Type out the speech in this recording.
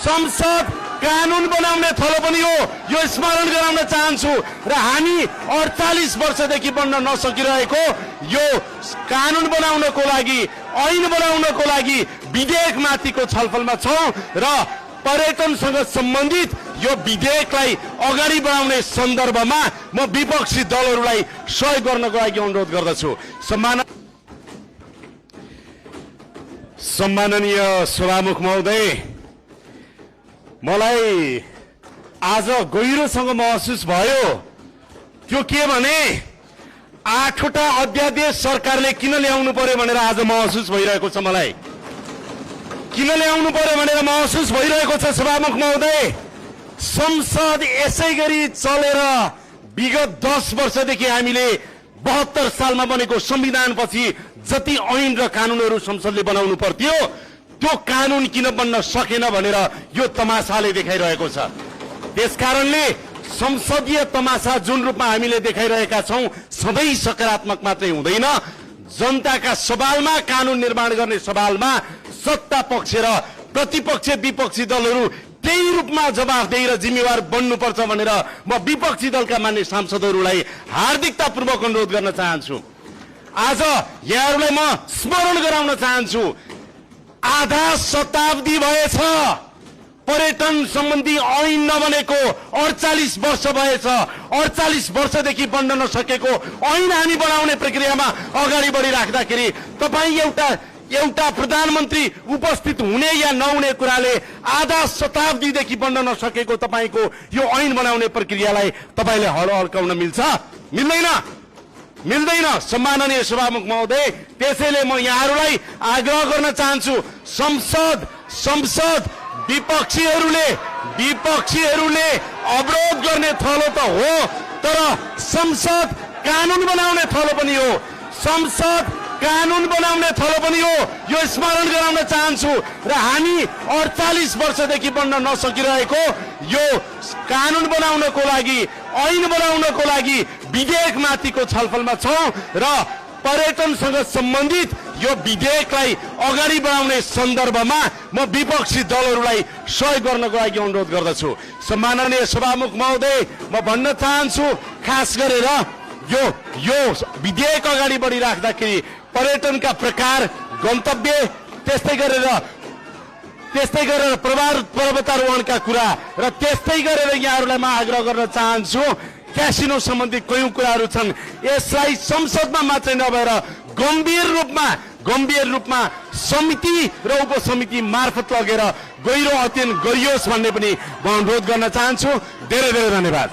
संसद कानून बनाउने थलो पनि हो, यो स्मरण गराउन चाहन्छु। र हामी 48 वर्षदेखि बन्न नसकिरहेको यो कानून बनाउनको लागि, ऐन बनाउनको लागि विधेयकमाथिको छलफलमा छौं र पर्यटनसँग सम्बन्धित यो विधेयकलाई अगाडि बढाउने सन्दर्भमा म विपक्षी दलहरूलाई सहयोग गर्नको लागि अनुरोध गर्दछु। सम्माननीय सभामुख महोदय, मलाई आज गहिरोसँग महसुस भयो। त्यो के भने 8वटा अध्यादेश सरकारले किन ल्याउनु पर्यो भनेर आज महसुस भइरहेको छ। मलाई किन ल्याउनु पर्यो भनेर महसुस भइरहेको छ सभामुख महोदय। संसद यसै गरी चलेर विगत 10 वर्षदेखि हामीले 72 सालमा बनेको संविधानपछि जति ऐन र कानूनहरू संसदले बनाउनु पर्थ्यो त्यो कानून किन बन्न सकेन भनेर यो तमासाले देखाइरहेको छ। त्यसकारणले संसदीय तमासा जुन रूपमा हामीले देखाइरहेका छौं सधैँ सकारात्मक मात्रै हुँदैन। जनताका सवालमा, कानून निर्माण गर्ने सवालमा सत्ता पक्ष र प्रतिपक्ष विपक्षी दलहरू त्यही रूपमा जवाफदेही र जिम्मेवार बन्नुपर्छ भनेर म विपक्षी दलका मान्य सांसदहरूलाई हार्दिकतापूर्वक अनुरोध गर्न चाहन्छु। आज यहाँहरूलाई म स्मरण गराउन चाहन्छु, आधा शताब्दी भएछ पर्यटन सम्बन्धी ऐन नबनेको, 48 वर्ष भएछ। 48 वर्षदेखि बन्न नसकेको ऐन हामी बनाउने प्रक्रियामा अगाडि बढिराख्दाखेरि तपाईँ एउटा प्रधानमन्त्री उपस्थित हुने या नहुने कुराले आधा शताब्दीदेखि बन्न नसकेको तपाईको यो ऐन बनाउने प्रक्रियालाई तपाईले हड्काउन मिल्छ? मिल्दैन। सम्माननीय सभामुख महोदय, त्यसैले म यहाँहरूलाई आग्रह गर्न चाहन्छु, संसद विपक्षीहरूले अवरोध गर्ने थलो त हो, तर संसद कानून बनाउने थलो पनि हो। संसद कानून बनाउने थलो पनि हो, यो स्मरण गराउन चाहन्छु। र हामी 48 वर्षदेखि बन्न नसकिरहेको यो कानून बनाउनको लागि, ऐन बनाउनको लागि विधेयकमाथिको छलफलमा छौं र पर्यटनसँग सम्बन्धित यो विधेयकलाई अगाडि बढाउने सन्दर्भमा म विपक्षी दलहरूलाई सहयोग गर्नको लागि अनुरोध गर्दछु। सम्माननीय सभामुख महोदय, म भन्न चाहन्छु, खास गरेर यो विधेयक अगाडि बढिराख्दाखेरि पर्यटनका प्रकार, गन्तव्य, त्यस्तै गरेर पर्वतारोहणका कुरा र त्यस्तै गरेर यहाँहरूलाई म आग्रह गर्न चाहन्छु, क्यासिनो सम्बन्धी कयौं कुराहरू छन्, यसलाई संसदमा मात्रै नभएर गम्भीर रूपमा समिति र उपसमिति मार्फत लगेर गहिरो अध्ययन गरियोस् भन्ने पनि म अनुरोध गर्न चाहन्छु। धेरै धेरै धन्यवाद।